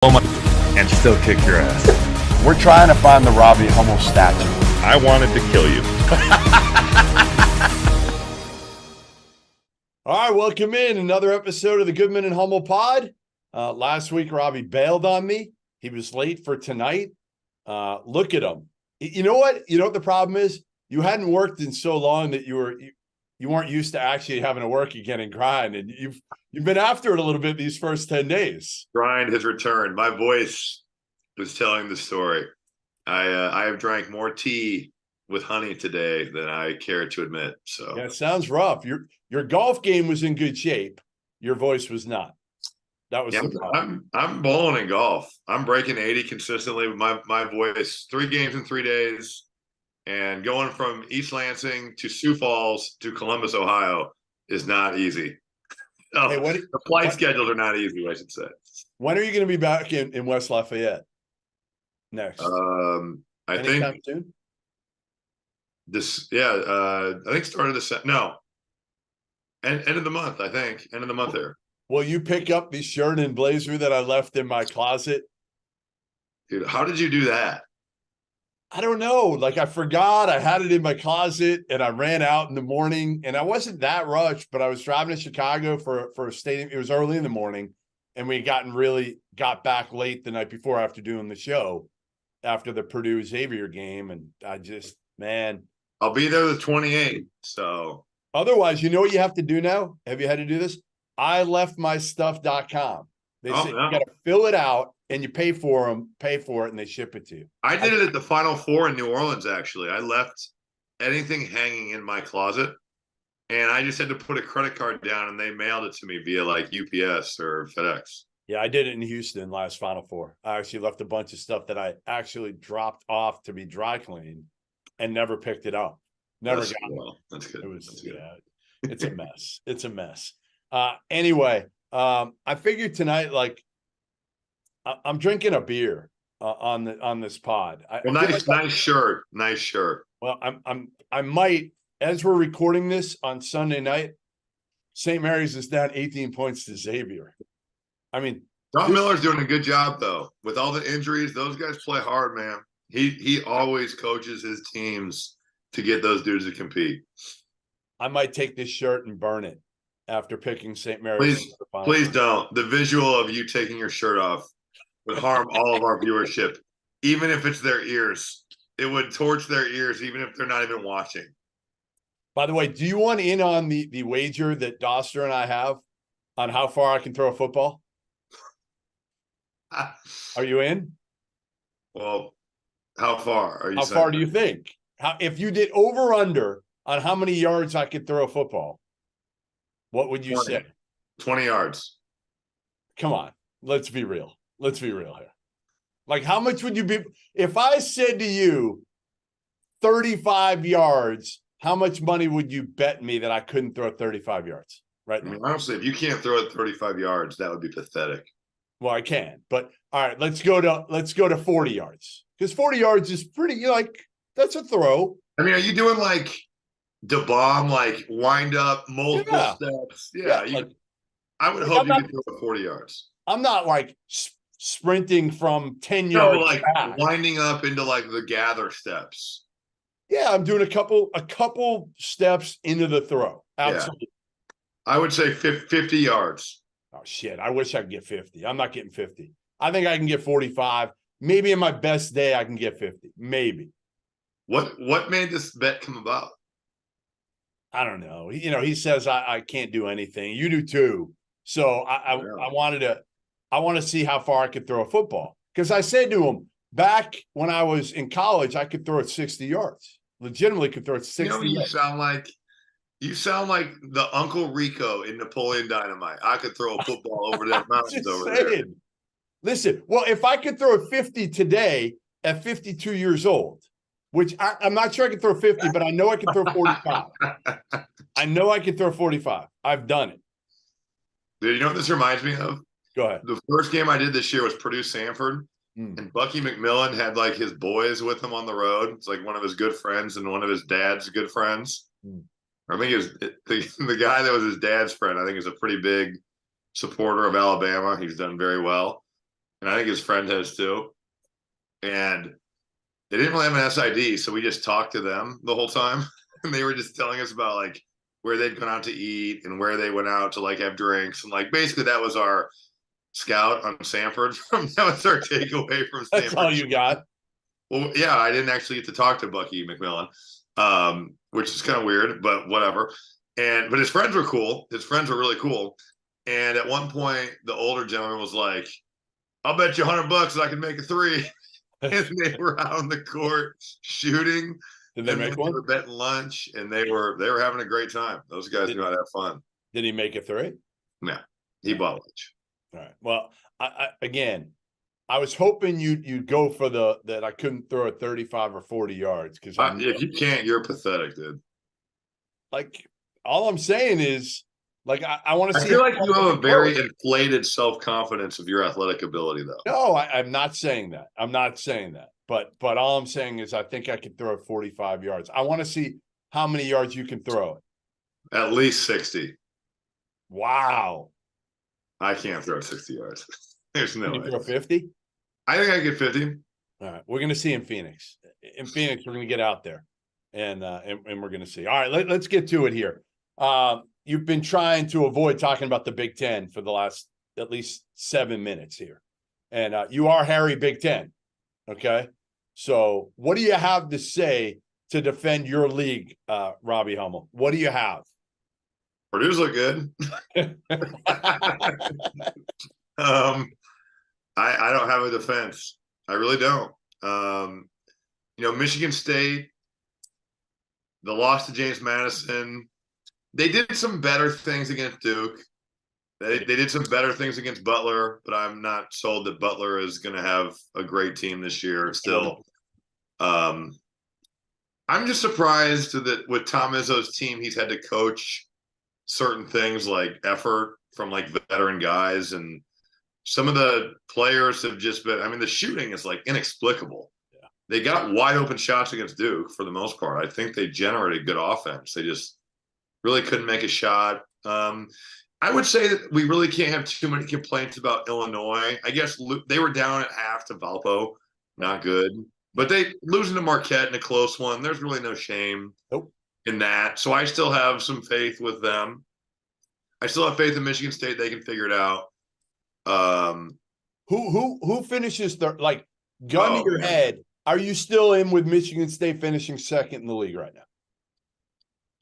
and still kick your ass. We're trying to find the Robbie Hummel statue. I wanted to kill you. All right, welcome in another episode of the Goodman and Hummel Pod. Last week, Robbie bailed on me. He was late for tonight. Look at him. You know what? You know what the problem is? You hadn't worked in so long that you weren't used to actually having to work again and grind, and you've been after it a little bit these first 10 days. Grind has returned. My voice was telling the story. I have drank more tea with honey today than I care to admit. So yeah, it sounds rough. Your golf game was in good shape. Your voice was not. That was the problem. I'm bowling in golf. I'm breaking 80 consistently with my voice. 3 games in 3 days, and going from East Lansing to Sioux Falls to Columbus, Ohio is not easy. Oh, hey, the flight schedules are not easy, I should say. When are you going to be back in West Lafayette? Next. I think soon? I think started end of the month, I think. End of the month there. Will you pick up the shirt and blazer that I left in my closet? Dude, how did you do that? I don't know. Like, I forgot I had it in my closet and I ran out in the morning, and I wasn't that rushed, but I was driving to Chicago for a stadium. It was early in the morning, and we got back late the night before after doing the show after the Purdue Xavier game. And I just, man. I'll be there the 28th. So otherwise, you know what you have to do now? Have you had to do this? ileftmystuff.com. They say you got to fill it out and you pay for it, and they ship it to you. I did it at the Final Four in New Orleans, actually. I left anything hanging in my closet, and I just had to put a credit card down, and they mailed it to me via like UPS or FedEx. Yeah, I did it in Houston last Final Four. I actually left a bunch of stuff that I actually dropped off to be dry cleaned and never picked it up. Never got it. That's good. That's good. Yeah, it's a mess. It's a mess. Anyway, I figured tonight, like, I'm drinking a beer on this pod. Nice shirt. Nice shirt. Well, I might, as we're recording this on Sunday night, St. Mary's is down 18 points to Xavier. I mean, Don Miller's doing a good job though. With all the injuries, those guys play hard, man. He always coaches his teams to get those dudes to compete. I might take this shirt and burn it after picking St. Mary's. Please don't. The visual of you taking your shirt off would harm all of our viewership, even if it's their ears. It would torch their ears, even if they're not even watching. By the way, do you want in on the wager that Doster and I have on how far I can throw a football? Are you in? Well, how far are you? How far do you think? If you did over under on how many yards I could throw a football, what would you say? 20 yards. Come on, let's be real. Let's be real here. Like, how much would you be if I said to you 35 yards? How much money would you bet me that I couldn't throw 35 yards? Right. I mean, honestly, if you can't throw it 35 yards, that would be pathetic. Well, I can, but all right, let's go to 40 yards, because 40 yards is pretty, that's a throw. I mean, are you doing like the bomb, like wind up multiple steps? Yeah. I would hope you could throw it 40 yards. I'm not like sprinting from 10 yards. No, like back. Winding up into like the gather steps. Yeah, I'm doing a couple steps into the throw. Absolutely. Yeah. I would say 50 yards. Oh, shit. I wish I could get 50. I'm not getting 50. I think I can get 45. Maybe in my best day, I can get 50. Maybe. What made this bet come about? I don't know. He says I can't do anything. You do too. So I want to see how far I could throw a football. Because I said to him, back when I was in college, I could throw it 60 yards. Legitimately could throw it 60 yards. You sound like the Uncle Rico in Napoleon Dynamite. I could throw a football over that mountains over there. Listen, well, if I could throw a 50 today at 52 years old, which I'm not sure I can throw 50, but I know I can throw 45. I know I can throw 45. I've done it. Dude, you know what this reminds me of? Go ahead. The first game I did this year was Purdue-Sanford, and Bucky McMillan had like his boys with him on the road. It's like one of his good friends and one of his dad's good friends. I think it was the guy that was his dad's friend. I think is a pretty big supporter of Alabama. He's done very well. and I think his friend has too. And they didn't really have an SID, so we just talked to them the whole time. And they were just telling us about like where they'd gone out to eat and where they went out to like have drinks. And like basically that was our scout on Sanford. That was our takeaway from Sanford. That's all you got. Well, yeah, I didn't actually get to talk to Bucky McMillan, which is kind of weird, but whatever. But his friends were cool. His friends were really cool. And at one point, the older gentleman was like, "I'll bet you $100 that I can make a three." And they were out on the court shooting. Did they make one? They were betting lunch, and they were having a great time. Those guys knew how to have fun. Did he make a three? No, he bought lunch. All right. Well, I was hoping you'd go for that I couldn't throw it 35 or 40 yards because if you can't, you're pathetic, dude. Like all I'm saying is, like I want to see. I feel like you have a very inflated self-confidence of your athletic ability, though. No, I'm not saying that. I'm not saying that. But all I'm saying is I think I can throw it 45 yards. I want to see how many yards you can throw it. At least 60. Wow. I can't throw 60 yards. There's no way. Can you throw 50? I think I can get 50. All right. We're going to see in Phoenix. In Phoenix, we're going to get out there. And we're going to see. All right, let's get to it here. You've been trying to avoid talking about the Big Ten for the last at least 7 minutes here. And you are Harry Big Ten. Okay. So what do you have to say to defend your league, Robbie Hummel? What do you have? Purdue's look good. I don't have a defense. I really don't. Michigan State, the loss to James Madison, they did some better things against Duke. They did some better things against Butler, but I'm not sold that Butler is going to have a great team this year still. I'm just surprised that with Tom Izzo's team, he's had to coach certain things like effort from like veteran guys, and some of the players have just been, I mean, the shooting is like inexplicable. Yeah. They got wide open shots against Duke for the most part. I think they generated good offense. They just really couldn't make a shot. I would say that we really can't have too many complaints about Illinois. I guess they were down at half to Valpo. Not good. But they losing to Marquette in a close one, there's really no shame in that. So I still have some faith with them. I still have faith in Michigan State. They can figure it out. Who finishes gun to your head? Are you still in with Michigan State finishing second in the league right now?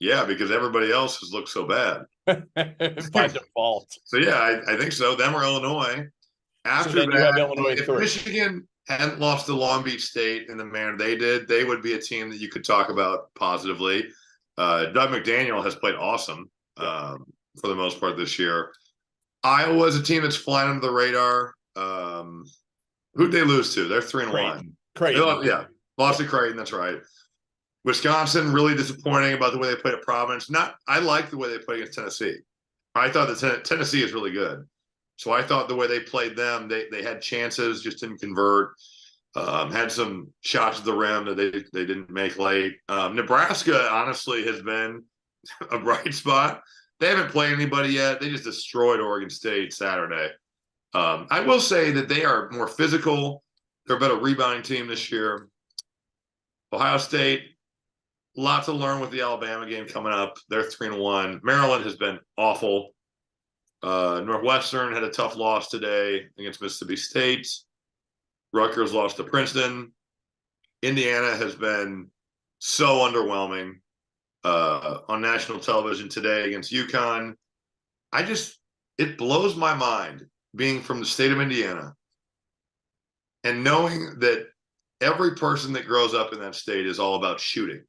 Yeah, because everybody else has looked so bad. By default. So, yeah, I think so. Them or Illinois. After that, you have Illinois if 3. Michigan hadn't lost to Long Beach State in the manner they did, they would be a team that you could talk about positively. Doug McDaniel has played awesome for the most part this year. Iowa is a team that's flying under the radar. Who'd they lose to? They're 3-1. Creighton. Lost to Creighton. That's right. Wisconsin, really disappointing about the way they played at Providence. I like the way they played against Tennessee. I thought that Tennessee is really good. So I thought the way they played them, they had chances, just didn't convert. Had some shots at the rim that they didn't make late. Nebraska, honestly, has been a bright spot. They haven't played anybody yet. They just destroyed Oregon State Saturday. I will say that they are more physical. They're a better rebounding team this year. Ohio State, lots to learn with the Alabama game coming up. They're 3-1. Maryland has been awful. Northwestern had a tough loss today against Mississippi State. Rutgers lost to Princeton. Indiana has been so underwhelming on national television today against UConn. It blows my mind being from the state of Indiana and knowing that every person that grows up in that state is all about shooting.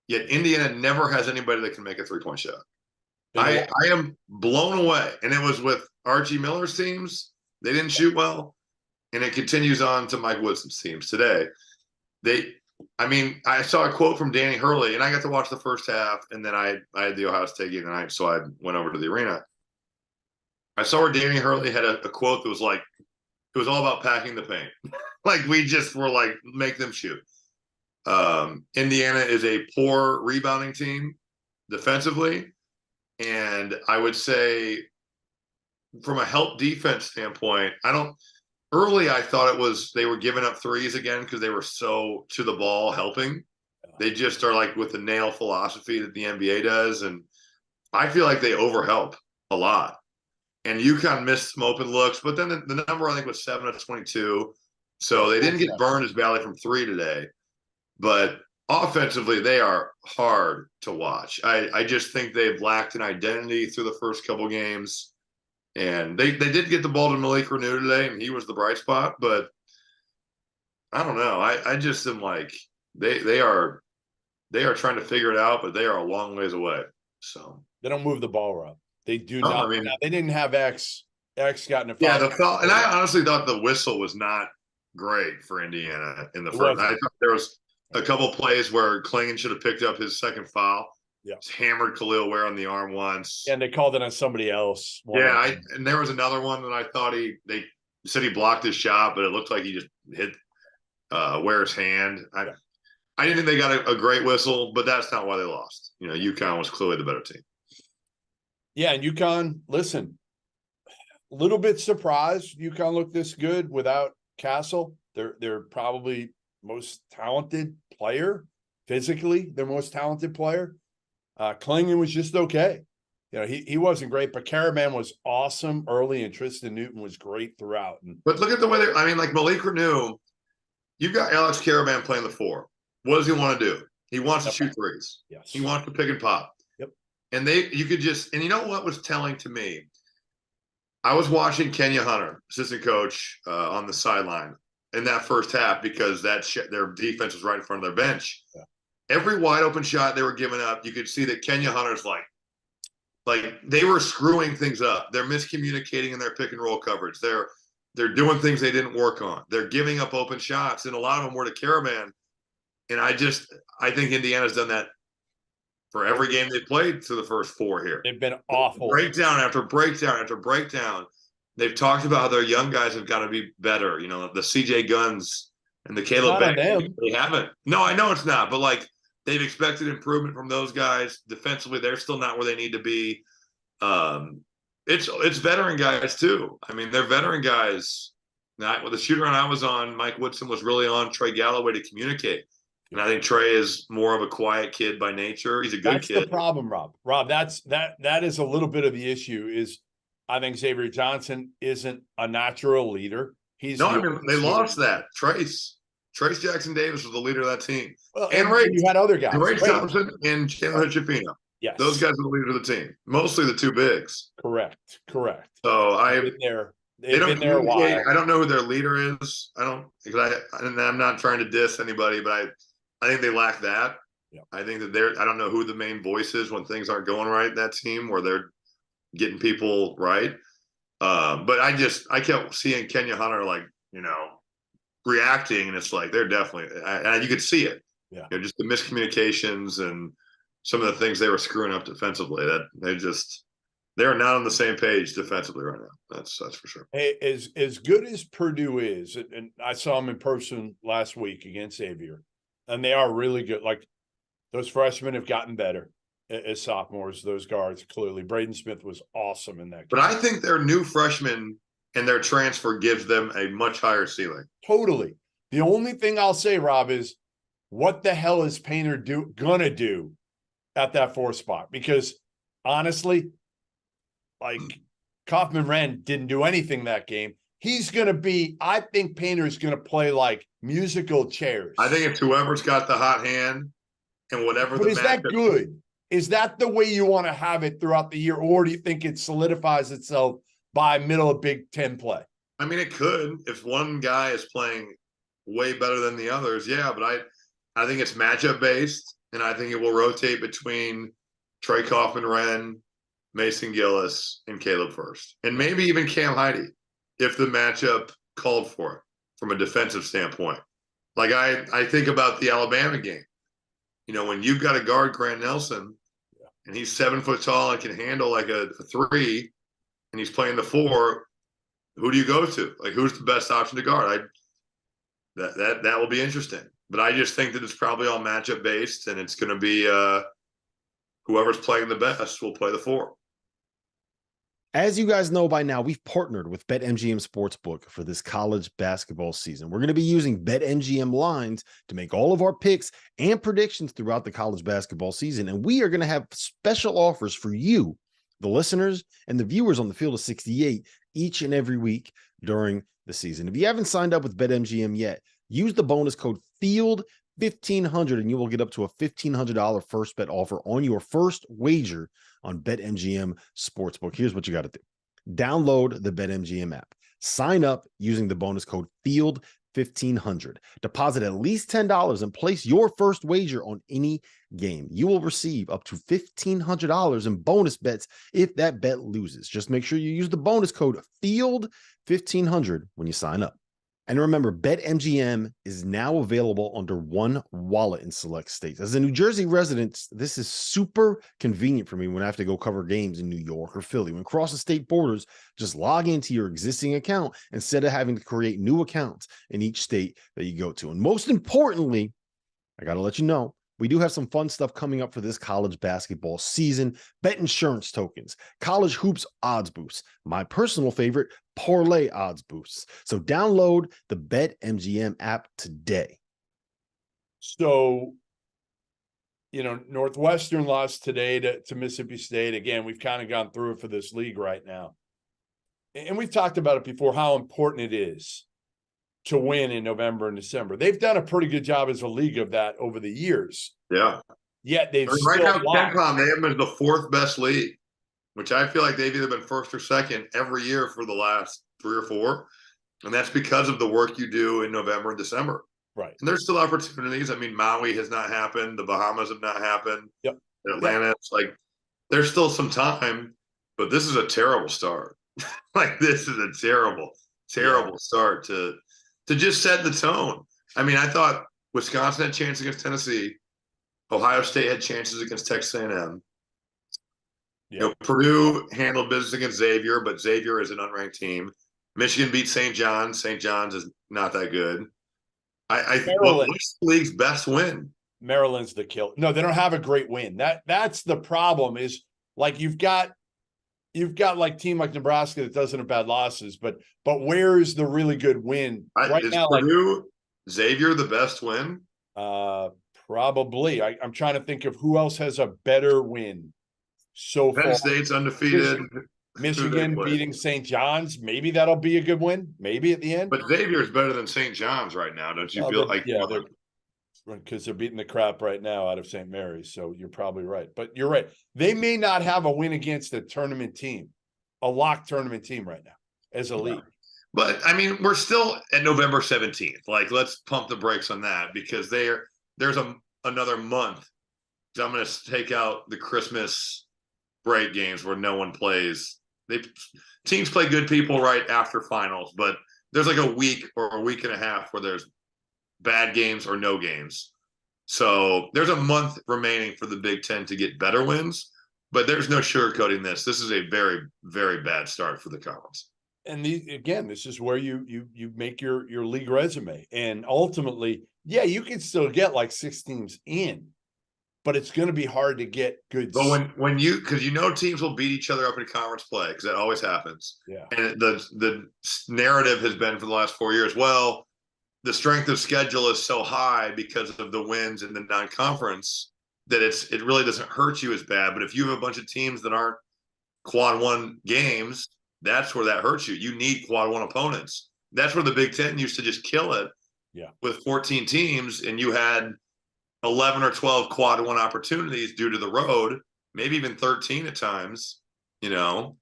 Yet Indiana never has anybody that can make a three-point shot. I am blown away. And it was with Archie Miller's teams. They didn't shoot well. And it continues on to Mike Woodson's teams today. I saw a quote from Danny Hurley, and I got to watch the first half, and then I had the Ohio State game tonight, so I went over to the arena. I saw where Danny Hurley had a quote that was like, it was all about packing the paint. Like, we just were like, make them shoot. Indiana is a poor rebounding team defensively. And I would say from a help defense standpoint, early I thought they were giving up threes again because they were so to the ball helping. They just are like with the nail philosophy that the NBA does. And I feel like they overhelp a lot. And UConn missed some open looks, but then the number I think was 7 of 22. So they didn't get burned as badly from three today. But offensively, they are hard to watch. I just think they've lacked an identity through the first couple games. And they did get the ball to Malik Renew today, and he was the bright spot. But I don't know. I just am like they are trying to figure it out, but they are a long ways away. So they don't move the ball, Rob. They do not. I mean, they didn't have X. X got in a foul. Yeah, and I honestly thought the whistle was not great for Indiana in the first. I thought there was a couple plays where Klingon should have picked up his second foul. Yeah, hammered Khalil Ware on the arm once, and they called it on somebody else. Yeah, and there was another one that I thought they said he blocked his shot, but it looked like he just hit Ware's hand. I didn't think they got a great whistle, but that's not why they lost. UConn was clearly the better team. Yeah, and UConn, listen, a little bit surprised UConn looked this good without Castle. They're probably most talented player, physically, their most talented player. Klingon was just okay. He wasn't great, but Caravan was awesome early, and Tristan Newton was great throughout. But look at the way like Malik Renew, you've got Alex Caravan playing the four. What does he want to do? He wants to shoot threes. Yes. He wants to pick and pop. Yep. And you could just, and you know what was telling to me? I was watching Kenya Hunter, assistant coach, on the sideline in that first half because their defense was right in front of their bench. Yeah. Every wide open shot they were giving up, you could see that Kenya Hunter's like they were screwing things up. They're miscommunicating in their pick and roll coverage. They're doing things they didn't work on. They're giving up open shots, and a lot of them were to Caravan. And I think Indiana's done that for every game they played through the first four here. They've been awful. Breakdown after breakdown after breakdown. They've talked about how their young guys have got to be better. The CJ Guns and the Caleb Beck. They haven't. No, I know it's not. But they've expected improvement from those guys. Defensively, they're still not where they need to be. It's veteran guys too. I mean, they're veteran guys. Now, with the shoot around I was on, Mike Woodson was really on Trey Galloway to communicate. And I think Trey is more of a quiet kid by nature. He's a good kid. That's the problem, Rob. Rob, that is a little bit of the issue. Is I think Xavier Johnson isn't a natural leader. They lost that. Trace Jackson Davis was the leader of that team. Well, and you had other guys. Ray Thompson and Chandler Hood-Schifino. Yes. Those guys are the leaders of the team. Mostly the two bigs. Correct. So They've been there. They've been there a while. I don't know who their leader is. I'm not trying to diss anybody, but I think they lack that. Yeah. I think that I don't know who the main voice is when things aren't going right in that team where they're getting people right. But I kept seeing Kenya Hunter reacting, and it's like they're definitely and you could see it. Yeah. Just the miscommunications and some of the things they were screwing up defensively. That they're not on the same page defensively right now. That's for sure. Hey, as good as Purdue is, and I saw them in person last week against Xavier, and they are really good. Those freshmen have gotten better as sophomores. Those guards clearly. Braden Smith was awesome in that game. But I think their new freshmen and their transfer gives them a much higher ceiling. Totally. The only thing I'll say, Rob, is what the hell is Painter gonna do at that fourth spot? Because honestly, Kaufman-Wren didn't do anything that game. I think Painter's going to play like musical chairs. I think it's whoever's got the hot hand and whatever. But is that good? Is that the way you want to have it throughout the year? Or do you think it solidifies itself by middle of Big Ten play? I mean, it could. If one guy is playing way better than the others, yeah. But I think it's matchup based, and I think it will rotate between Trey Kaufman-Wren, Mason Gillis, and Caleb First. And maybe even Cam Heide, if the matchup called for it from a defensive standpoint. I think about the Alabama game. When you've got a guard, Grant Nelson, and he's 7 foot tall and can handle a three, and he's playing the four, who do you go to? Who's the best option to guard? That will be interesting. But I just think that it's probably all matchup based, and it's going to be whoever's playing the best will play the four. As you guys know by now, we've partnered with BetMGM Sportsbook for this college basketball season. We're going to be using BetMGM lines to make all of our picks and predictions throughout the college basketball season. And we are going to have special offers for you, the listeners and the viewers on the Field of 68 each and every week during the season. If you haven't signed up with BetMGM yet, use the bonus code FIELD1500 and you will get up to a $1,500 first bet offer on your first wager on BetMGM Sportsbook. Here's what you got to do. Download the BetMGM app. Sign up using the bonus code FIELD1500. Deposit at least $10 and place your first wager on any game. You will receive up to $1,500 in bonus bets if that bet loses. Just make sure you use the bonus code FIELD1500 when you sign up. And remember, BetMGM is now available under one wallet in select states. As a New Jersey resident, this is super convenient for me when I have to go cover games in New York or Philly. When crossing state borders, just log into your existing account instead of having to create new accounts in each state that you go to. And most importantly, I got to let you know, we do have some fun stuff coming up for this college basketball season. Bet insurance tokens, college hoops odds boosts, my personal favorite, parlay odds boosts. So download the BetMGM app today. So, Northwestern lost today to Mississippi State. Again, we've kind of gone through it for this league right now. And we've talked about it before, how important it is to win in November and December. They've done a pretty good job as a league of that over the years. Yeah. Yet they've right now, KenPom, they have been the fourth best league, which I feel like they've either been first or second every year for the last 3 or 4. And that's because of the work you do in November and December. Right. And there's still opportunities. I mean, Maui has not happened. The Bahamas have not happened. Yep. Atlanta, it's like there's still some time, but this is a terrible start. This is a terrible start to just set the tone. I mean, I thought Wisconsin had chances against Tennessee. Ohio State had chances against Texas A&M. Yeah. Purdue handled business against Xavier, but Xavier is an unranked team. Michigan beat St. John's. St. John's is not that good. I think what's the league's best win? Maryland's the kill. No, they don't have a great win. That's the problem. Is like you've got like team like Nebraska that doesn't have bad losses, but where's the really good win right is now? Purdue, Xavier the best win? Probably. I'm trying to think of who else has a better win so Penn far. State's undefeated. Michigan beating St. John's. Maybe that'll be a good win. Maybe at the end. But Xavier's better than St. John's right now, don't you feel like? Yeah, because they're beating the crap right now out of St. Mary's. So you're probably right. But you're right. They may not have a win against a tournament team, a locked tournament team right now as a league. But I mean, we're still at November 17th. Like, let's pump the brakes on that because there's another month. So I'm going to take out the Christmas break games where no one plays. Teams play good people right after finals, but there's like a week or a week and a half where there's bad games or no games. So there's a month remaining for the Big Ten to get better wins, but there's no sugarcoating this. This is a very, very bad start for the conference. And this is where you make your league resume. And ultimately, yeah, you can still get like 6 teams in, but it's going to be hard to get good. But because teams will beat each other up in conference play because that always happens. Yeah. And the narrative has been for the last 4 years, well, the strength of schedule is so high because of the wins in the non-conference that it really doesn't hurt you as bad. But if you have a bunch of teams that aren't quad 1 games, that's where that hurts you. You need quad 1 opponents. That's where the Big Ten used to just kill it. Yeah. With 14 teams, and you had 11 or 12 quad 1 opportunities due to the road, maybe even 13 at times,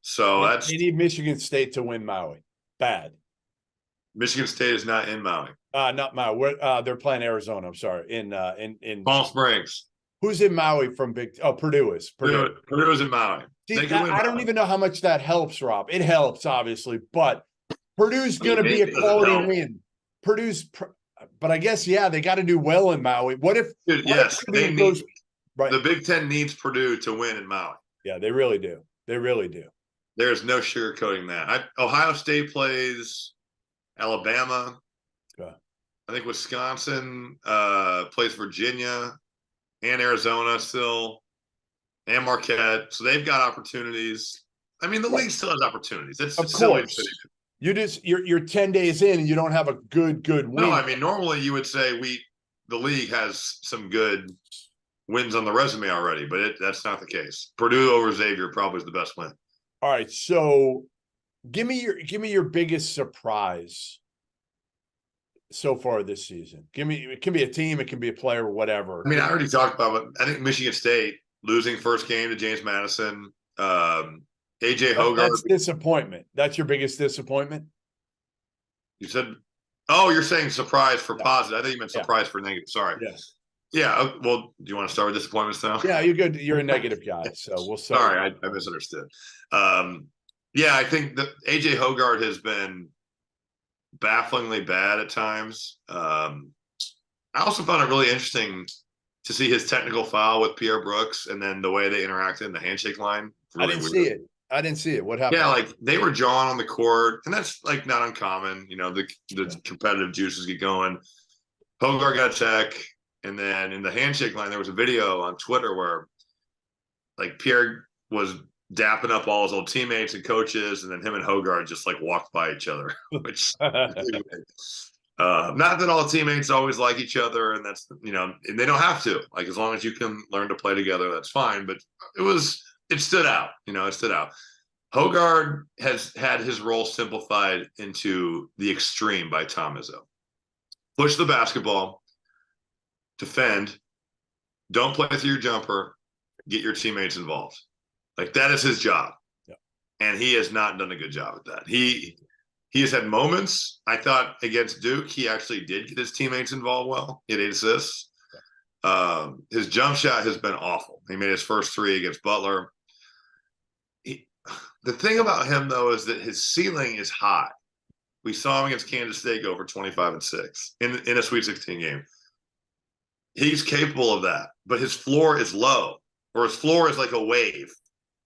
So that's. You need Michigan State to win Maui. Bad. Michigan State is not in Maui. Not Maui. They're playing Arizona. I'm sorry. In Palm Springs. Who's in Maui from Purdue is. Purdue is in Maui. See, I don't even know how much that helps, Rob. It helps, obviously, but Purdue's going to be a quality win. But I guess, they got to do well in Maui. What if? The Big Ten needs Purdue to win in Maui. Yeah, they really do. They really do. There's no sugarcoating that. Ohio State plays Alabama. Okay. I think Wisconsin plays Virginia and Arizona still, and Marquette. So they've got opportunities. I mean, the league still has opportunities. It's Of silly. course. You're 10 days in and you don't have a good win. No, I mean, normally you would say the league has some good wins on the resume already, but that's not the case. Purdue over Xavier probably is the best win. All right, so give me your biggest surprise so far this season. It can be a team, it can be a player, whatever. I mean, I already talked about it. I think Michigan State losing first game to James Madison. AJ Hogarth. That's disappointment. That's your biggest disappointment? You said, oh, you're saying surprise for positive. I think you meant surprise for negative. Sorry. Yes. Yeah. Well, do you want to start with disappointments now? Yeah, you're good. You're a negative guy. So we'll start. Sorry, I misunderstood. Yeah, I think that AJ Hogarth has been bafflingly bad at times. I also found it really interesting to see his technical foul with Pierre Brooks and then the way they interacted in the handshake line. Really I didn't see it. What happened? Yeah, like they were jawing on the court, and that's like not uncommon. You know, the competitive juices get going. Hogarth got a check, and then in the handshake line, there was a video on Twitter where like Pierre was dapping up all his old teammates and coaches, and then him and Hogarth just like walked by each other, which not that all teammates always like each other, and that's, you know, and they don't have to. Like, as long as you can learn to play together, that's fine. But it stood out. You know, it stood out. Hogarth has had his role simplified into the extreme by Tom Izzo. Push the basketball, defend, don't play through your jumper, get your teammates involved. Like, that is his job. Yeah. And he has not done a good job at that. He has had moments. I thought against Duke, he actually did get his teammates involved well. He had 8 assists. His jump shot has been awful. He made his first 3 against Butler. The thing about him, though, is that his ceiling is high. We saw him against Kansas State go for 25 and 6 in a Sweet 16 game. He's capable of that, but his floor is low, or his floor is like a wave.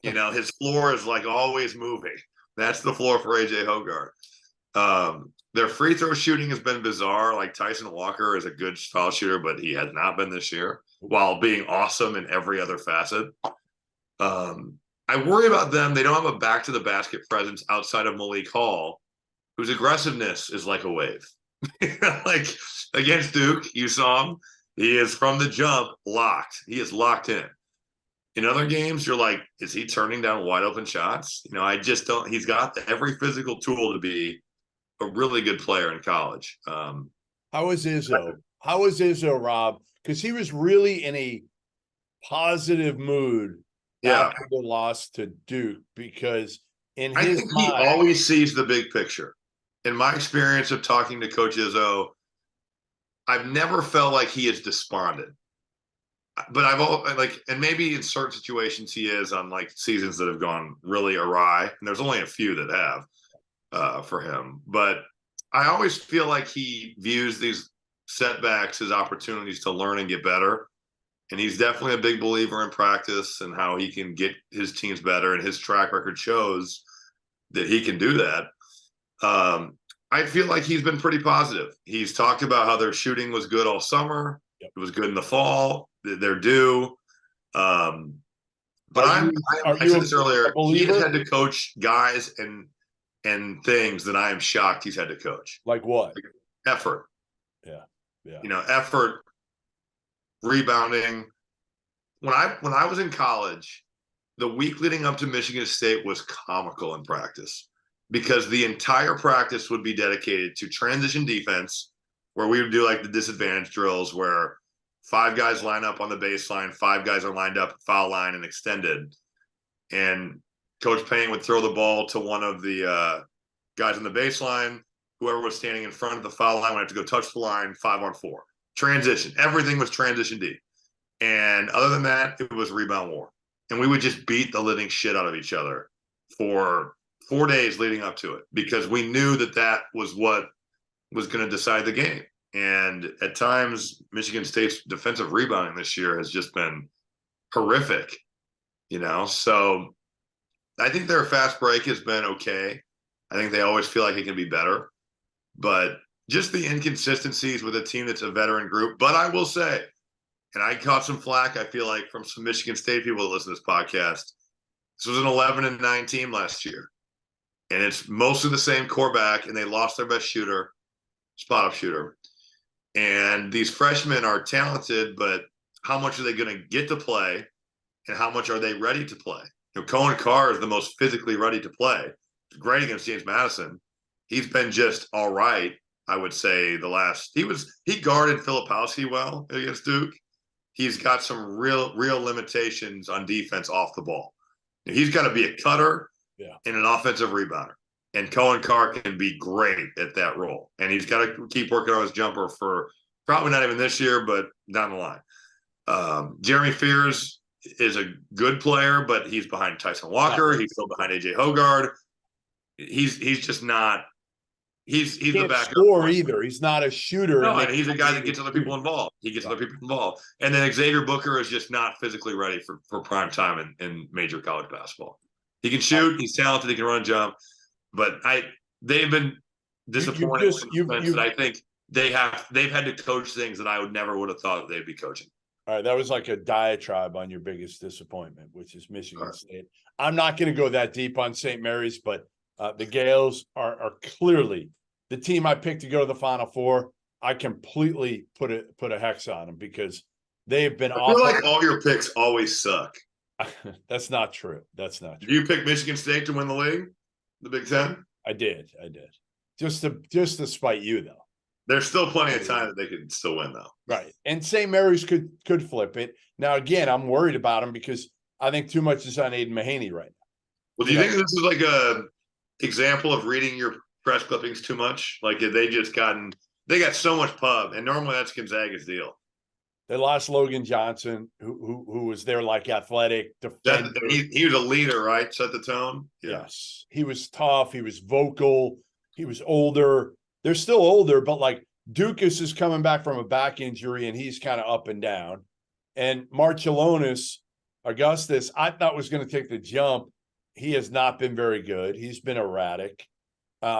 You know, his floor is like always moving. That's the floor for AJ Hogarth. Their free throw shooting has been bizarre. Like, Tyson Walker is a good foul shooter, but he has not been this year, while being awesome in every other facet. I worry about them. They don't have a back to the basket presence outside of Malik Hall, whose aggressiveness is like a wave. Like against Duke, you saw him. He is from the jump locked. He is locked in. In other games, you're like, is he turning down wide open shots? You know, I just don't. He's got every physical tool to be a really good player in college. How is Izzo? How is Izzo, Rob? Because he was really in a positive mood after the loss to Duke, because in his think mind, he always sees the big picture. In my experience of talking to Coach Izzo, I've never felt like he is despondent. But and maybe in certain situations he is on like seasons that have gone really awry, and there's only a few that have for him. But I always feel like he views these setbacks as opportunities to learn and get better. And he's definitely a big believer in practice and how he can get his teams better. And his track record shows that he can do that. I feel like he's been pretty positive. He's talked about how their shooting was good all summer. Yep. It was good in the fall. They're due. But I said this earlier. He has had to coach guys and things that I am shocked he's had to coach. Like what? Like effort. Yeah. You know, effort, rebounding. When I was in college, the week leading up to Michigan State was comical in practice, because the entire practice would be dedicated to transition defense, where we would do like the disadvantage drills where 5 guys line up on the baseline, 5 guys are lined up, foul line, and extended. And Coach Payne would throw the ball to one of the guys on the baseline. Whoever was standing in front of the foul line would have to go touch the line, 5-on-4. Transition. Everything was transition D. And other than that, it was rebound war. And we would just beat the living shit out of each other for 4 days leading up to it, because we knew that was what was going to decide the game. And at times, Michigan State's defensive rebounding this year has just been horrific, you know? So I think their fast break has been okay. I think they always feel like it can be better. But just the inconsistencies with a team that's a veteran group. But I will say, and I caught some flack, I feel like, from some Michigan State people that listen to this podcast, This was an 11-9 team last year. And it's mostly the same quarterback, and they lost their best shooter, spot-up shooter. And these freshmen are talented, but how much are they going to get to play, and how much are they ready to play? Cohen Carr is the most physically ready to play. Great against James Madison. He's been just all right, I would say. He guarded Filipowski well against Duke. He's got some real limitations on defense off the ball. He's got to be a cutter and an offensive rebounder. And Cohen Carr can be great at that role. And he's got to keep working on his jumper for probably not even this year, but down the line. Jeremy Fears is a good player, but he's behind Tyson Walker. He's still behind AJ Hogard. He's just not. He's the backup. Score either. He's not a shooter. No, and he's a guy that gets other people involved. He gets other people involved. And then Xavier Booker is just not physically ready for prime time in major college basketball. He can shoot. He's talented. He can run and jump. But they've been disappointed that I think they've had to coach things that I never would have thought they'd be coaching. All right, that was like a diatribe on your biggest disappointment, which is Michigan State. I'm not going to go that deep on St. Mary's, but the Gales are clearly the team I picked to go to the Final Four. I completely put a hex on them because they've been. I feel like all your picks always suck. That's not true. That's not true. Did you pick Michigan State to win the league, the Big Ten? I did. Just to spite you, though. There's still plenty of time that they could still win, though. Right. And St. Mary's could flip it. Now, again, I'm worried about them because I think too much is on Aiden Mahaney right now. Well, do you think this is like a example of reading your press clippings too much? Like they got so much pub, and normally that's Gonzaga's deal. They lost Logan Johnson, who was their athletic defender. He was a leader, right? Set the tone. Yeah. Yes. He was tough. He was vocal. He was older. They're still older, but Dukas is coming back from a back injury, and he's kind of up and down. And Marcellonis, Augustus, I thought was going to take the jump. He has not been very good. He's been erratic.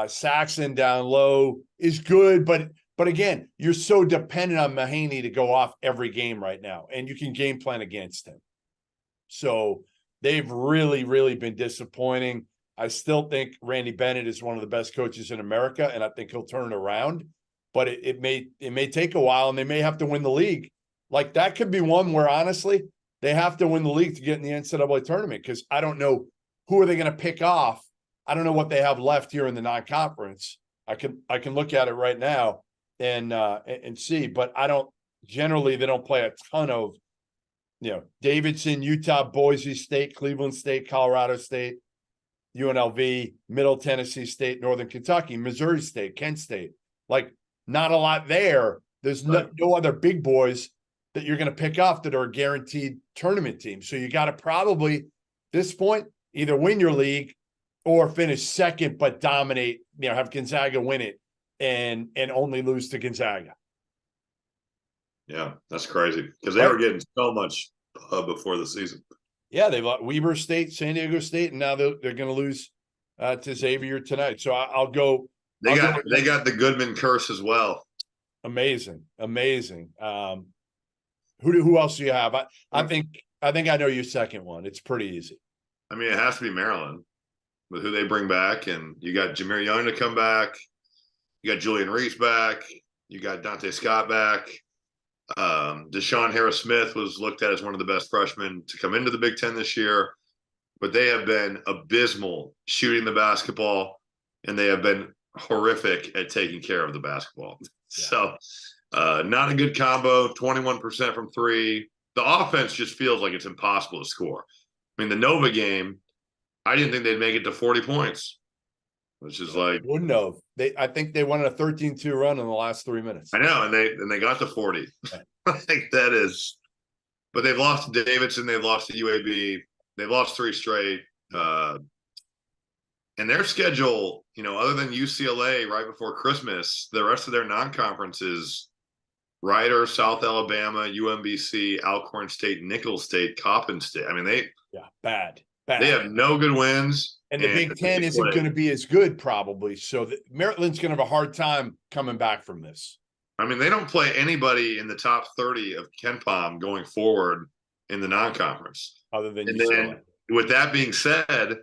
Saxon down low is good, but again, you're so dependent on Mahaney to go off every game right now, and you can game plan against him. So they've really, really been disappointing. I still think Randy Bennett is one of the best coaches in America, and I think he'll turn it around. But it may take a while, and they may have to win the league. That could be one where, honestly, they have to win the league to get in the NCAA tournament because I don't know who are they going to pick off. I don't know what they have left here in the non-conference. I can look at it right now and see, but I don't generally they don't play a ton of Davidson, Utah, Boise State, Cleveland State, Colorado State, UNLV, Middle Tennessee State, Northern Kentucky, Missouri State, Kent State. Not a lot there. There's no other big boys that you're going to pick off that are a guaranteed tournament team. So you got to probably, at this point, either win your league or finish second but dominate, have Gonzaga win it and only lose to Gonzaga. Yeah, that's crazy because they were getting so much before the season. Yeah, they lost Weber State, San Diego State, and now they're going to lose to Xavier tonight. So I'll go. They got the Goodman curse as well. Amazing. Who else do you have? I think I know your second one. It's pretty easy. I mean, it has to be Maryland with who they bring back, and you got Jameer Young to come back. You got Julian Reese back. You got Dante Scott back. Deshaun Harris-Smith was looked at as one of the best freshmen to come into the Big Ten this year, but they have been abysmal shooting the basketball, and they have been horrific at taking care of the basketball. Yeah. So not a good combo, 21% from three. The offense just feels like it's impossible to score. I mean, the Nova game, I didn't think they'd make it to 40 points, which is wouldn't have. I think they won a 13-2 run in the last 3 minutes. I know, and they got to 40. Right. I think that is, but they've lost to Davidson, they've lost to UAB, they've lost 3 straight. And their schedule, other than UCLA right before Christmas, the rest of their non-conference is Rider, South Alabama, UMBC, Alcorn State, Nicholls State, Coppin State. I mean, bad. They have no good wins. And the Big Ten isn't going to be as good probably. So Maryland's going to have a hard time coming back from this. I mean, they don't play anybody in the top 30 of KenPom going forward in the non-conference. Other than UCLA. with that being said,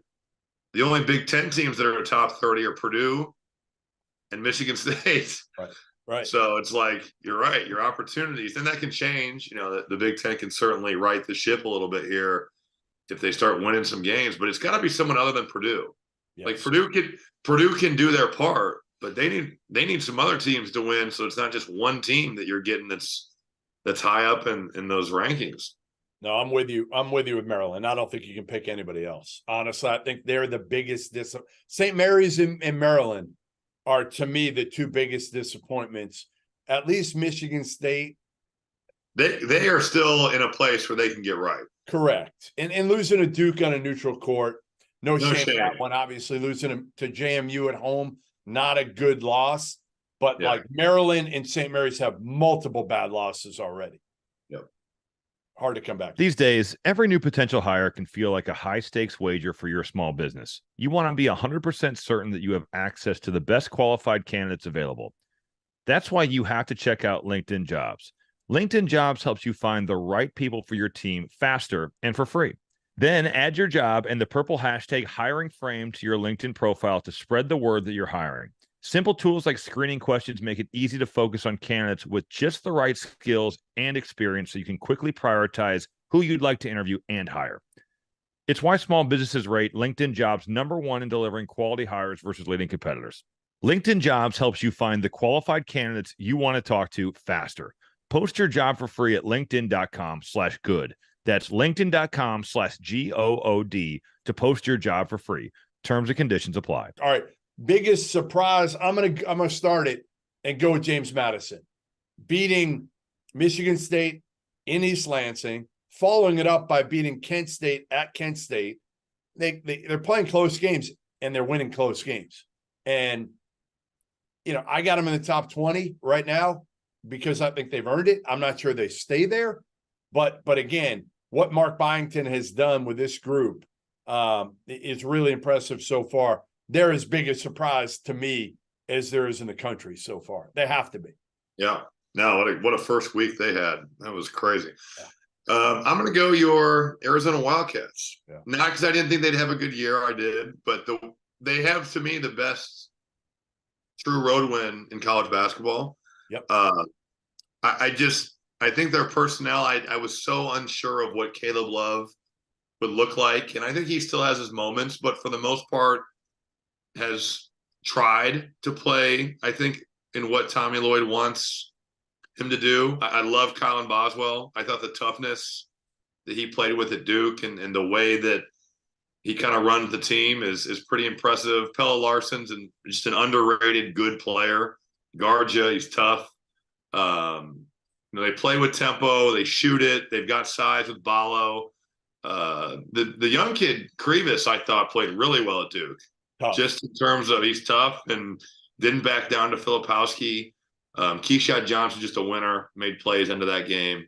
the only Big Ten teams that are top 30 are Purdue and Michigan State. Right. So it's like, you're right, your opportunities, and that can change. The Big Ten can certainly right the ship a little bit here if they start winning some games, but it's got to be someone other than Purdue. Yes. Like Purdue can do their part, but they need some other teams to win. So it's not just one team that you're getting that's high up in those rankings. No, I'm with you. I'm with you with Maryland. I don't think you can pick anybody else. Honestly, I think they're the biggest. St. Mary's and Maryland are, to me, the two biggest disappointments. At least Michigan State. They are still in a place where they can get right. Correct. And losing to Duke on a neutral court, no shame in that one. Obviously, losing to JMU at home, not a good loss. But like Maryland and St. Mary's have multiple bad losses already. Yep. Hard to come back. These days, every new potential hire can feel like a high-stakes wager for your small business. You want to be 100% certain that you have access to the best qualified candidates available. That's why you have to check out LinkedIn Jobs. LinkedIn Jobs helps you find the right people for your team faster and for free. Then add your job and the purple hashtag hiring frame to your LinkedIn profile to spread the word that you're hiring. Simple tools like screening questions make it easy to focus on candidates with just the right skills and experience so you can quickly prioritize who you'd like to interview and hire. It's why small businesses rate LinkedIn Jobs #1 in delivering quality hires versus leading competitors. LinkedIn Jobs helps you find the qualified candidates you want to talk to faster. Post your job for free at linkedin.com/good. That's linkedin.com/GOOD to post your job for free. Terms and conditions apply. All right. Biggest surprise. I'm gonna start it and go with James Madison beating Michigan State in East Lansing, following it up by beating Kent State at Kent State. They're playing close games and they're winning close games. And I got them in the top 20 right now because I think they've earned it. I'm not sure they stay there, but again, what Mark Byington has done with this group is really impressive so far. They're as big a surprise to me as there is in the country so far. They have to be. Yeah. No, what a first week they had. That was crazy. Yeah. I'm going to go your Arizona Wildcats. Yeah. Not because I didn't think they'd have a good year. I did. But they have, to me, the best true road win in college basketball. Yep. I think their personnel, I was so unsure of what Caleb Love would look like. And I think he still has his moments. But for the most part, has tried to play, I think, in what Tommy Lloyd wants him to do. I love Colin Boswell. I thought the toughness that he played with at Duke and the way that he kind of runs the team is pretty impressive. Pelle Larson's just an underrated good player. Garja, he's tough. They play with tempo. They shoot it. They've got size with Ballo. The young kid, Krivas, I thought played really well at Duke. Tough. Just in terms of he's tough and didn't back down to Filipowski. Keyshawn Johnson, just a winner, made plays into that game.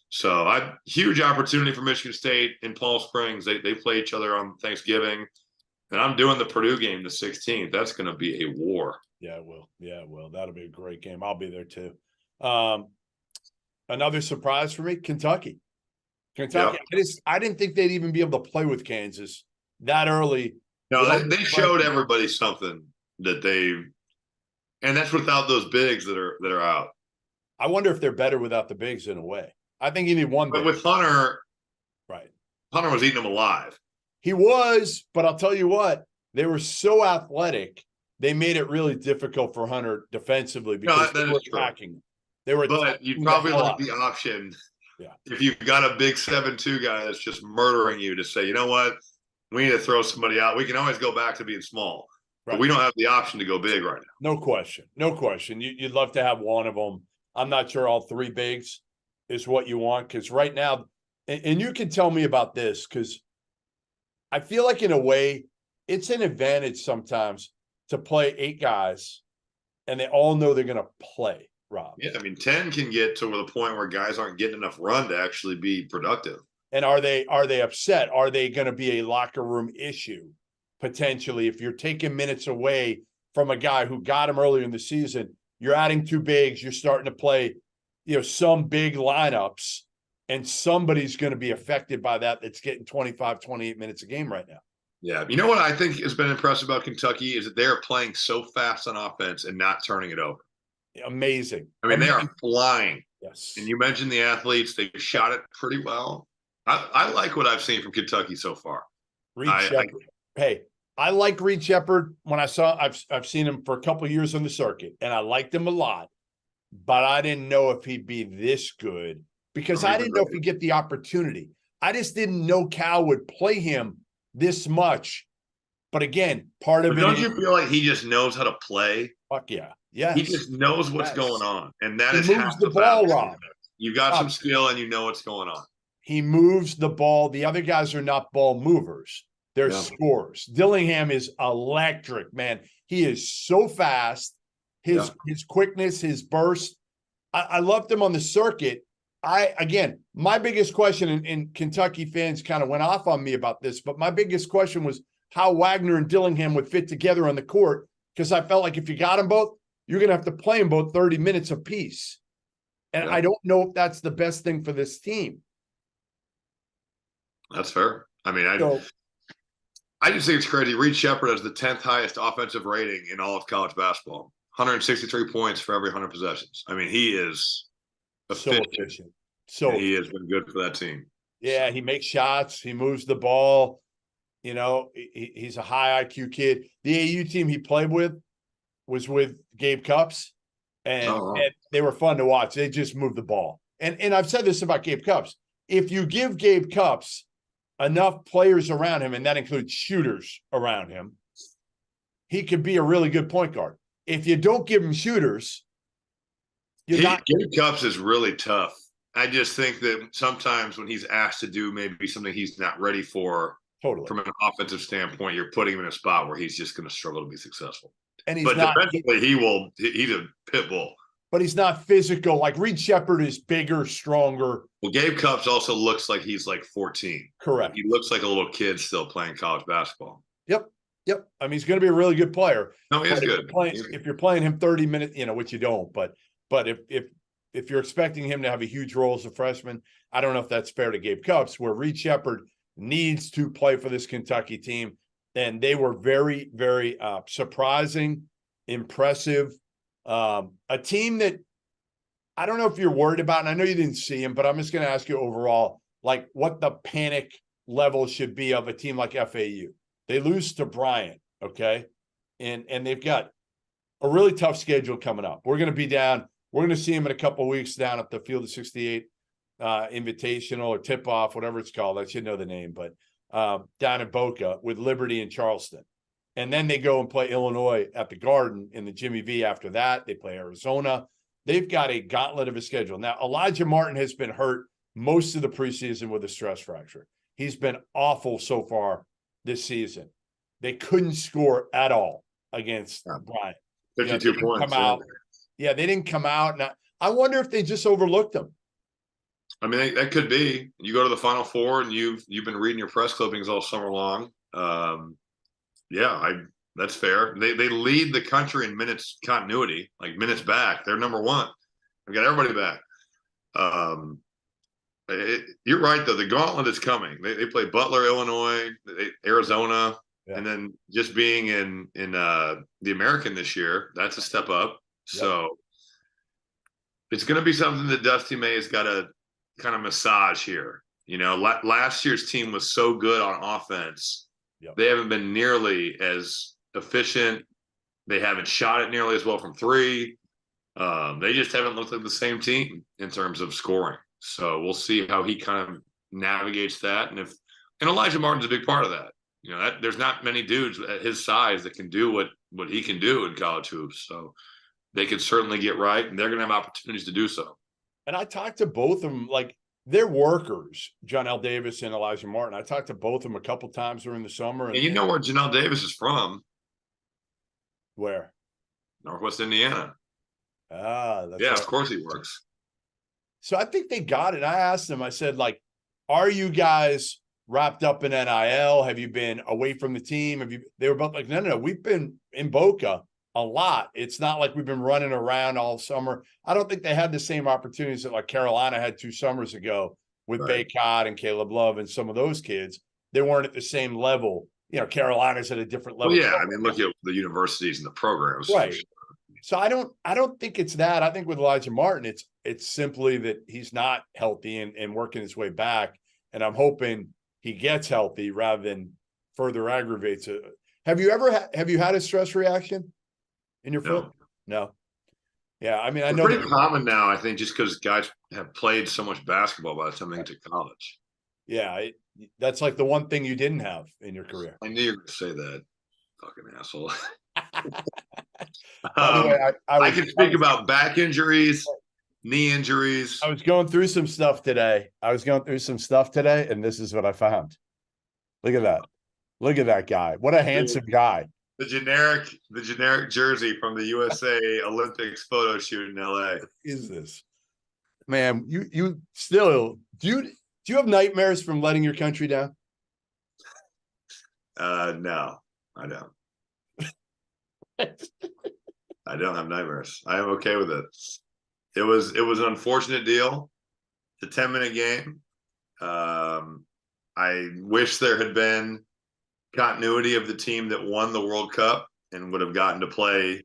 So huge opportunity for Michigan State in Palm Springs. They play each other on Thanksgiving. And I'm doing the Purdue game the 16th. That's going to be a war. Yeah, it will. Yeah, it will. That'll be a great game. I'll be there too. Another surprise for me, Kentucky. Yep. I didn't think they'd even be able to play with Kansas that early. No, they showed everybody something that and that's without those bigs that are out. I wonder if they're better without the bigs in a way. I think you need one. But with Hunter, right? Hunter was eating them alive. He was, but I'll tell you what, they were so athletic, they made it really difficult for Hunter defensively because they were attacking him. But you'd probably like the option, if you've got a big 7'2" guy that's just murdering you, to say, you know what, we need to throw somebody out. We can always go back to being small, but we don't have the option to go big right now. No question. No question. You'd love to have one of them. I'm not sure all three bigs is what you want, because right now, and you can tell me about this, because I feel like in a way it's an advantage sometimes to play 8 guys and they all know they're going to play, Rob. Yeah, I mean, 10 can get to the point where guys aren't getting enough run to actually be productive. And are they upset? Are they going to be a locker room issue potentially? If you're taking minutes away from a guy who got him earlier in the season, you're adding 2 bigs, you're starting to play, some big lineups, And somebody's going to be affected by that that's getting 25, 28 minutes a game right now. Yeah. You know what I think has been impressive about Kentucky is that they're playing so fast on offense and not turning it over. Amazing. I mean, they are flying. Yes. And you mentioned the athletes. They shot it pretty well. I like what I've seen from Kentucky so far. Reed Shepherd. I like Reed Shepherd. When I've seen him for a couple of years on the circuit, and I liked him a lot. But I didn't know if he'd be this good because I didn't know if he'd get the opportunity. I just didn't know Cal would play him this much. But again, part of it. Don't you feel like he just knows how to play? Fuck yeah. Yes. He just knows what's going on. And that is moves the ball, Rob. You got some skill and you know what's going on. He moves the ball. The other guys are not ball movers. They're scorers. Dillingham is electric, man. He is so fast. His quickness, his burst. I loved him on the circuit. My biggest question, and Kentucky fans kind of went off on me about this, but my biggest question was how Wagner and Dillingham would fit together on the court, because I felt like if you got them both, you're going to have to play them both 30 minutes apiece. And I don't know if that's the best thing for this team. That's fair. I mean, I just think it's crazy. Reed Shepherd has the 10th highest offensive rating in all of college basketball. 163 points for every 100 possessions. I mean, he is efficient. He has been good for that team. Yeah, he makes shots. He moves the ball. You know, he's a high IQ kid. The AU team he played with was with Gabe Cupps, and they were fun to watch. They just moved the ball. And I've said this about Gabe Cupps. If you give Gabe Cupps enough players around him, and that includes shooters around him, he could be a really good point guard. If you don't give him shooters, Gabe Cupps is really tough. I just think that sometimes when he's asked to do maybe something he's not ready for, from an offensive standpoint, you're putting him in a spot where he's just going to struggle to be successful. And defensively, he's a pit bull. But he's not physical. Like Reed Shepherd is bigger, stronger. Well, Gabe Cupps also looks like he's like 14. Correct. He looks like a little kid still playing college basketball. Yep. I mean, he's going to be a really good player. No, he is good. If you're playing him 30 minutes, which you don't, but if you're expecting him to have a huge role as a freshman, I don't know if that's fair to Gabe Cupps, where Reed Shepherd needs to play for this Kentucky team. And they were very, very surprising, impressive. A team that I don't know if you're worried about, and I know you didn't see him, but I'm just going to ask you overall, like what the panic level should be of a team like FAU. They lose to Bryant, okay? And they've got a really tough schedule coming up. We're going to be down. We're going to see him in a couple of weeks down at the Field of 68 Invitational or tip-off, whatever it's called. I should know the name, but down in Boca with Liberty and Charleston. And then they go and play Illinois at the Garden in the Jimmy V after that. They play Arizona. They've got a gauntlet of a schedule. Now, Elijah Martin has been hurt most of the preseason with a stress fracture. He's been awful so far this season. They couldn't score at all against Bryant. 52 points. They didn't come out. And I wonder if they just overlooked them. I mean, that could be. You go to the Final Four, and you've been reading your press clippings all summer long. That's fair. They lead the country in minutes continuity, like minutes back. They're number one. They've got everybody back. You're right, though. The gauntlet is coming. They play Butler, Illinois, Arizona, and then just being in the American this year, that's a step up. Yep. So it's going to be something that Dusty May has got to kind of massage here. Last year's team was so good on offense. Yep. They haven't been nearly as efficient. They haven't shot it nearly as well from three. They just haven't looked like the same team in terms of scoring. So we'll see how he kind of navigates that. And Elijah Martin's a big part of that. There's not many dudes at his size that can do what he can do in college hoops. So they can certainly get right, and they're going to have opportunities to do so. And I talked to both of them, like they're workers, Jonell Davis and Elijah Martin. I talked to both of them a couple times during the summer. And you know where Jonell Davis is from? Where? Northwest Indiana. That's Of course he works. So I think they got it. I asked them, I said, like, are you guys wrapped up in NIL? Have you been away from the team? They were both like, no. We've been in Boca a lot. It's not like we've been running around all summer. I don't think they had the same opportunities that like Carolina had 2 summers ago with Right. Baycott and Caleb Love and some of those kids. They weren't at the same level. Carolina's at a different level. Well, yeah, I mean, look at the universities and the programs. Right. So I don't think it's that. I think with Elijah Martin, it's simply that he's not healthy and working his way back. And I'm hoping he gets healthy rather than further aggravates it. Have you had a stress reaction in your foot? No. Yeah, I mean, I know pretty common now, I think, just because guys have played so much basketball by the time they get to college. Yeah, that's like the one thing you didn't have in your career. I knew you were going to say that, fucking asshole. By the way, I can speak about back injuries, knee injuries. I was going through some stuff today. And this is what I found. Look at that. Look at that guy. What a handsome guy. The generic jersey from the USA Olympics photo shoot in LA. What is this? Man, you still do you have nightmares from letting your country down? No, I don't. I don't have nightmares. I am okay with it. It was an unfortunate deal. It's a 10-minute game. I wish there had been continuity of the team that won the World Cup and would have gotten to play.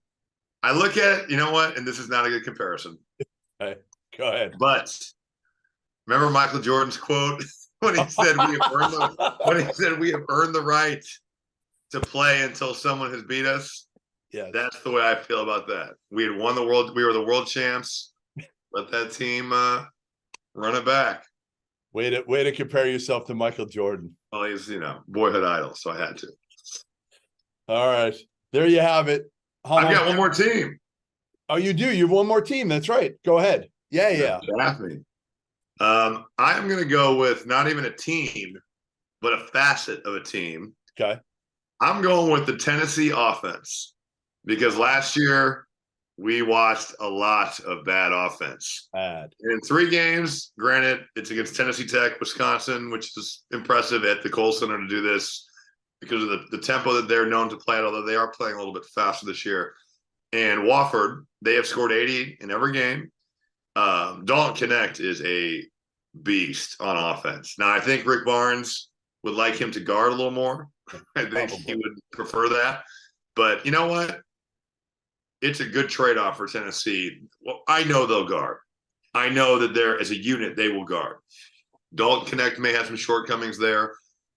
I look at, you know what, and this is not a good comparison. Hey, go ahead. But remember Michael Jordan's quote when he said we have earned the right to play until someone has beat us? Yeah. That's the way I feel about that. We had won the world. We were the world champs. Let that team run it back. Way to compare yourself to Michael Jordan. Well, he's, boyhood idol, so I had to. All right. There you have it. I've got one more team. Oh, you do? You have one more team. That's right. Go ahead. Yeah. Draft me. I'm going to go with not even a team, but a facet of a team. Okay. I'm going with the Tennessee offense because last year we watched a lot of bad offense. Bad. And in 3 games, granted, it's against Tennessee Tech, Wisconsin, which is impressive at the Kohl Center to do this because of the tempo that they're known to play at, although they are playing a little bit faster this year. And Wofford, they have scored 80 in every game. Dalton Connect is a beast on offense. Now, I think Rick Barnes would like him to guard a little more. I think he would prefer that. But you know what? It's a good trade-off for Tennessee. Well, I know they'll guard. I know that they're, as a unit, they will guard. Dalton Connect may have some shortcomings there,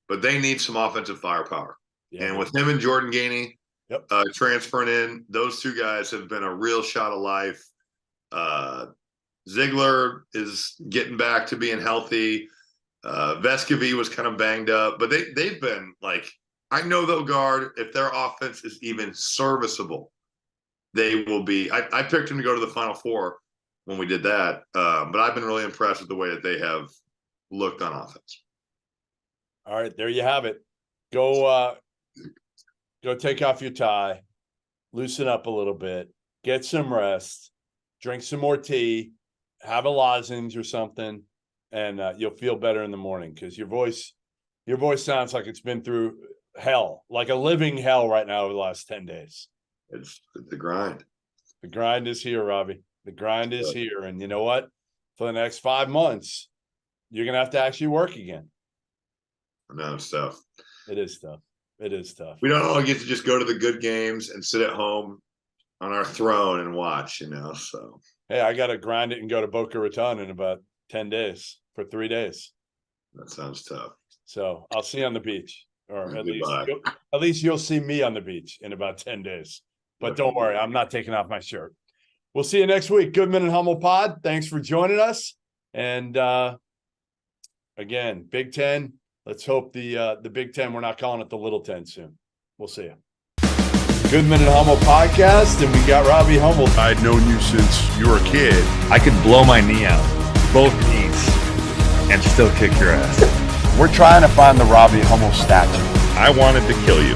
but they need some offensive firepower. Yeah. And with him and Jordan Gainey transferring in, those 2 guys have been a real shot of life. Ziegler is getting back to being healthy. Vescovy was kind of banged up, but they've been like, I know they'll guard. If their offense is even serviceable, they will be. I picked them to go to the Final Four when we did that, but I've been really impressed with the way that they have looked on offense. All right, there you have it. Go take off your tie, loosen up a little bit, get some rest, drink some more tea, have a lozenge or something, and you'll feel better in the morning because your voice sounds like it's been through hell, like a living hell right now over the last 10 days. It's the grind. The grind is here, Robbie. The grind is here. And you know what? For the next 5 months, you're going to have to actually work again. No, it's tough. It is tough. It is tough. We don't all get to just go to the good games and sit at home on our throne and watch, so. Hey, I got to grind it and go to Boca Raton in about 10 days for 3 days. That sounds tough. So I'll see you on the beach, or at least you'll see me on the beach in about 10 days. But don't worry, I'm not taking off my shirt. We'll see you next week. Goodman and Hummel Pod. Thanks for joining us. And again, Big Ten. Let's hope the Big Ten, we're not calling it the Little 10 soon. We'll see you. Goodman and Hummel Podcast, and we got Robbie Hummel. I'd known you since you were a kid. I could blow my knee out, both knees, and still kick your ass. We're trying to find the Robbie Hummel statue. I wanted to kill you.